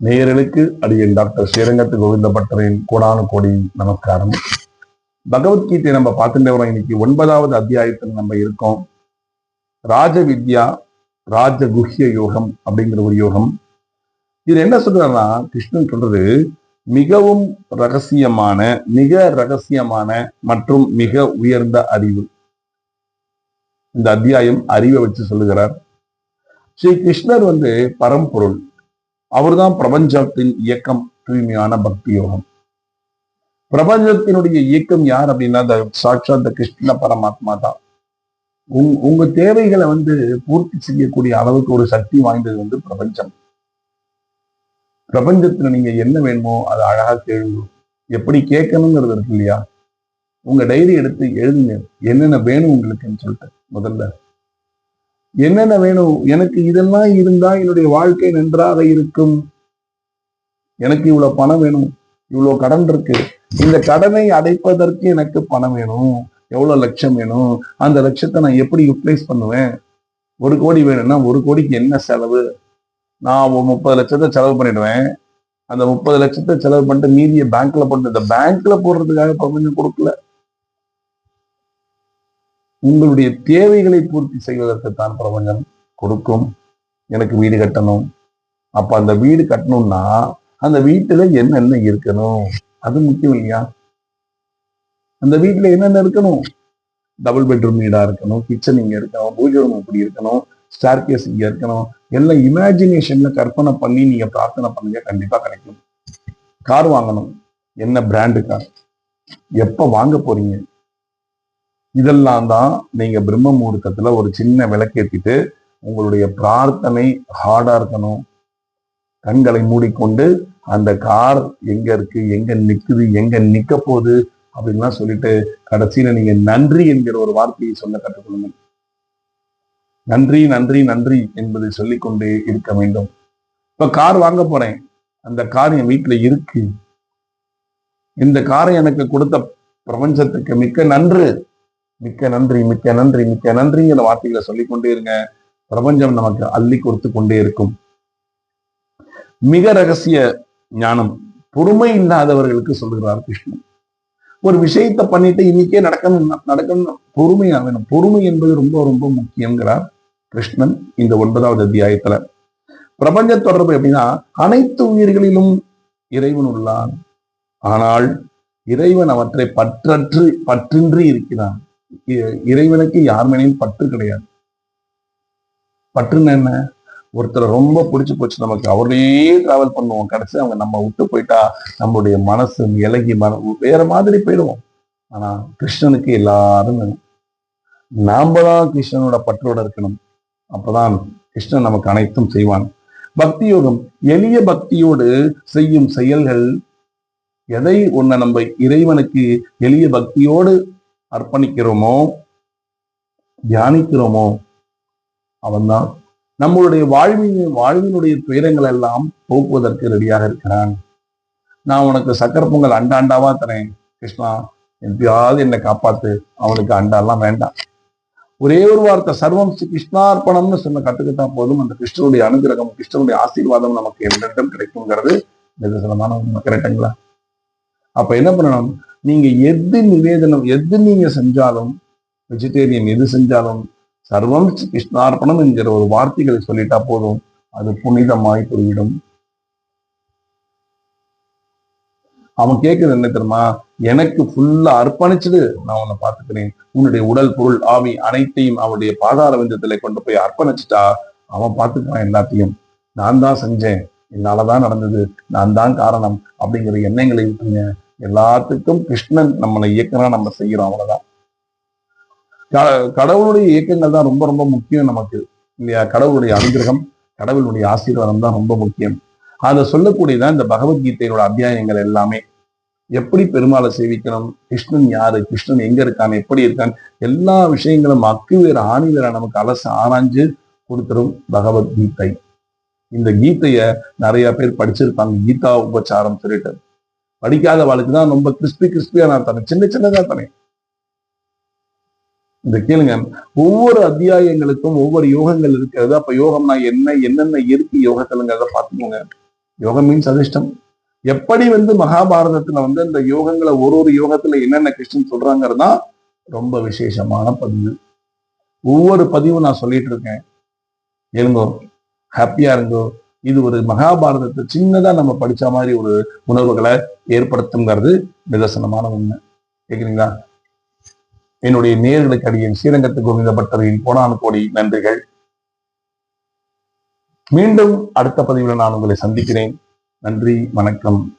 நேயர்களுக்கு அடியேன் டாக்டர் ஸ்ரீரங்கத்து கோவிந்த பட்டரின் கோடானு கோடி நமஸ்காரம். பகவத்கீதை நம்ம பார்த்துட்டே வரோம். இன்னைக்கு 9வது அத்தியாயத்தில் நம்ம இருக்கோம். ராஜ வித்யா ராஜகுஹ்ய யோகம் அப்படிங்கிற ஒரு யோகம். இது என்ன சொல்றாருன்னா, கிருஷ்ணன் சொல்றது மிகவும் ரகசியமான, மிக ரகசியமான மற்றும் மிக உயர்ந்த அறிவு. இந்த அத்தியாயம் அறிவை வச்சு சொல்லுகிறார். ஸ்ரீ கிருஷ்ணர் பரம்பொருள். அவர்தான் பிரபஞ்சத்தின் இயக்கம், தூய்மையான பக்தி யோகம். பிரபஞ்சத்தினுடைய இயக்கம் யார் அப்படின்னா, சாட்சாத் கிருஷ்ண பரமாத்மா தான். உங்க தேவைகளை பூர்த்தி செய்யக்கூடிய அளவுக்கு ஒரு சக்தி வாய்ந்தது பிரபஞ்சம். பிரபஞ்சத்துல நீங்க என்ன வேணுமோ அதை அழகா கேளுங்க. எப்படி கேட்கணுங்கிறது இருக்கு இல்லையா? உங்க டைரி எடுத்து எழுதுங்க, என்னென்ன வேணும் உங்களுக்குன்னு சொல்லிட்டு. முதல்ல என்னென்ன வேணும், எனக்கு இதெல்லாம் இருந்தா என்னுடைய வாழ்க்கை நன்றாக இருக்கும். எனக்கு இவ்வளவு பணம் வேணும், இவ்வளவு கடன் இருக்கு, இந்த கடனை அடைப்பதற்கு எனக்கு பணம் வேணும். எவ்வளவு லட்சம் வேணும், அந்த லட்சத்தை நான் எப்படி யூட்டிலைஸ் பண்ணுவேன்? 1 கோடி வேணும்னா 1 கோடிக்கு என்ன செலவு? நான் 30 லட்சத்தை செலவு பண்ணிடுவேன். அந்த 30 லட்சத்தை செலவு பண்ணிட்டு மீதியை பேங்க்ல போட்டு, இந்த பேங்க்ல போடுறதுக்காக பிரபஞ்சம் கொடுக்கல. உங்களுடைய தேவைகளை பூர்த்தி செய்வதற்கு தான் பிரபஞ்சம் கொடுக்கும். எனக்கு வீடு கட்டணும், அப்ப அந்த வீடு கட்டணும்னா அந்த வீட்டுல என்னென்ன இருக்கணும் அது முக்கியம் இல்லையா? அந்த வீட்டுல என்னென்ன இருக்கணும்? டபுள் பெட்ரூம் வீடா இருக்கணும், கிச்சன் இங்க இருக்கணும், பூஜை ரூம் இப்படி இருக்கணும், ஸ்டார் கேஸ் இங்க இருக்கணும். எல்லாம் இமேஜினேஷன்ல கற்பனை பண்ணி நீங்க பிரார்த்தனை பண்ணுங்க, கண்டிப்பா கிடைக்கும். கார் வாங்கணும், என்ன பிராண்டு கார், எப்ப வாங்க போறீங்க? இதெல்லாம் தான் நீங்க பிரம்ம முகூர்த்தத்துல ஒரு சின்ன விளக்கேற்றிட்டு உங்களுடைய பிரார்த்தனை ஹார்டா இருக்கணும். கண்களை மூடிக்கொண்டு அந்த கார் எங்க இருக்கு, எங்க நிக்குது, எங்க நிக்க போகுது அப்படின்லாம் சொல்லிட்டு கடைசியில நீங்க நன்றி என்கிற ஒரு வார்த்தையை சொல்ல கற்றுக்கொள்ளுங்க. நன்றி நன்றி நன்றி என்பதை சொல்லிக்கொண்டே இருக்க வேண்டும். இப்ப கார் வாங்க போறேன், அந்த கார் என் வீட்டுல இருக்கு, இந்த காரை எனக்கு கொடுத்த பிரபஞ்சத்துக்கு மிக்க நன்று, மிக்க நன்றி, மிக்க நன்றி, மிக்க நன்றிங்கிற வார்த்தைகளை சொல்லிக்கொண்டே இருங்க. பிரபஞ்சம் நமக்கு அள்ளி கொடுத்து கொண்டே இருக்கும். மிக ரகசிய ஞானம் பொறுமை இல்லாதவர்களுக்கு சொல்லுகிறார் கிருஷ்ணன். ஒரு விஷயத்தை பண்ணிட்டு இன்னைக்கே நடக்கணும் பொறுமையா வேணும். பொறுமை என்பது ரொம்ப ரொம்ப முக்கியங்கிறார் கிருஷ்ணன் இந்த 9வது அத்தியாயத்துல. பிரபஞ்ச தொடர்பு எப்படின்னா, அனைத்து உயிர்களிலும் இறைவன் உள்ளான், ஆனால் இறைவன் அவற்றை பற்றின்றி இருக்கிறான். இறைவனுக்கு யார் மேலேயும் பற்று கிடையாது. பற்றுன்னு என்ன? ஒருத்தரை ரொம்ப பிடிச்சு போச்சு நமக்கு, அவரையே டிராவல் பண்ணுவோம், கடைசி அவங்க நம்ம விட்டு போயிட்டா நம்மளுடைய மனசு இலகி வேற மாதிரி போயிடுவோம். ஆனா கிருஷ்ணனுக்கு எல்லாரும் வேணும். நாம தான் கிருஷ்ணனோட பற்றோட இருக்கணும். அப்பதான் கிருஷ்ணன் நமக்கு அனைத்தும் செய்வான். பக்தி யோகம், எளிய பக்தியோடு செய்யும் செயல்கள். எதை நம்ம இறைவனுக்கு எளிய பக்தியோடு அர்ப்பணிக்கிறோமோ, தியானிக்கிறோமோ, அவன்தான் நம்மளுடைய வாழ்வினுடைய துயரங்கள் எல்லாம் போக்குவதற்கு ரெடியாக இருக்கிறான். நான் உனக்கு சக்கரை பொங்கல் அண்டாவா தரேன் கிருஷ்ணா, எப்பயாவது என்னை காப்பாத்து. அவனுக்கு அண்டாலாம் வேண்டாம். ஒரே ஒரு வார்த்தை சர்வம் ஸ்ரீ கிருஷ்ணார்ப்பணம்னு சொன்ன கத்துக்கிட்டா போதும். அந்த கிருஷ்ணனுடைய அனுகிரகம், கிருஷ்ணனுடைய ஆசீர்வாதம் நமக்கு எந்தெண்டும் கிடைக்குங்கிறது நிதர்சனமான உண்மை. கரெக்டுங்களா? அப்ப என்ன பண்ணணும்? நீங்க எது நிவேதனம், எது நீங்க செஞ்சாலும், வெஜிடேரியன் எது செஞ்சாலும் சர்வம் கிருஷ்ணார்ப்பணம் என்கிற ஒரு வார்த்தைகளை சொல்லிட்டா போதும், அது புனிதமாய் போய்விடும். அவன் கேட்கிறது என்ன தெரியுமா? எனக்கு ஃபுல்லா அர்ப்பணிச்சுடு, நான் உன்னை பார்த்துக்கிறேன். உன்னுடைய உடல், பொருள், ஆவி அனைத்தையும் அவனுடைய பாதார விந்தத்திலே கொண்டு போய் அர்ப்பணிச்சுட்டா அவன் பார்த்துக்கிறான் எல்லாத்தையும். நான் தான் செஞ்சேன், என்னாலதான் நடந்தது, நான் தான் காரணம் அப்படிங்கிற எண்ணங்களை விட்டுருங்க. எல்லாத்துக்கும் கிருஷ்ணன் நம்மளை இயக்குறான், நம்ம செய்யறோம், அவ்வளவுதான். கடவுளுடைய இயக்கங்கள் தான் ரொம்ப ரொம்ப முக்கியம் நமக்கு இல்லையா? கடவுளுடைய அனுகிரகம், கடவுளுடைய ஆசீர்வாதம் தான் ரொம்ப முக்கியம். அதை சொல்லக்கூடியதான் இந்த பகவத்கீதையோட அத்தியாயங்கள் எல்லாமே. எப்படி பெருமாளை சேவிக்கணும், கிருஷ்ணன் யாரு, கிருஷ்ணன் எங்க இருக்கான், எப்படி இருக்கான், எல்லா விஷயங்களும் அக்கு வேற ஆணி வேற நமக்கு அலச ஆராய்ஞ்சு கொடுத்துரும் பகவத்கீதை. இந்த கீதைய நிறைய பேர் படிச்சிருப்பாங்க, கீதா உபச்சாரம் சொல்லிட்டு. படிக்காத வாழ்க்கை தான் ரொம்ப கிறிஸ்பியா நான் தரேன், சின்னதா தரேன். இந்த கேளுங்க, ஒவ்வொரு அத்தியாயங்களுக்கும் ஒவ்வொரு யோகங்கள் இருக்கிறது. அப்ப யோகம்னா என்ன, என்னென்ன இருக்கு யோகத்துலங்கிறத பார்த்துக்கோங்க. யோகம் மீன்ஸ் அதிர்ஷ்டம். எப்படி மகாபாரதத்துல இந்த யோகங்களை ஒரு யோகத்துல என்னென்ன கிருஷ்ணன் சொல்றாங்கிறதா ரொம்ப விசேஷமான பதிவு. ஒவ்வொரு பதிவும் நான் சொல்லிட்டு இருக்கேன். இருங்கோ, ஹாப்பியா இருங்கோ. இது ஒரு மகாபாரதத்தை சின்னதா நம்ம படிச்ச மாதிரி ஒரு உணர்வுகளை ஏற்படுத்துங்கிறது நிதர்சனமான உண்மை. கேக்குறீங்களா? என்னுடைய நேர்களுக்கு அடியேன் ஸ்ரீரங்கத்து கோவிந்த பட்டரின் கோடானு கோடி நன்றிகள். மீண்டும் அடுத்த பதிவில் நான் உங்களை சந்திக்கிறேன். நன்றி, வணக்கம்.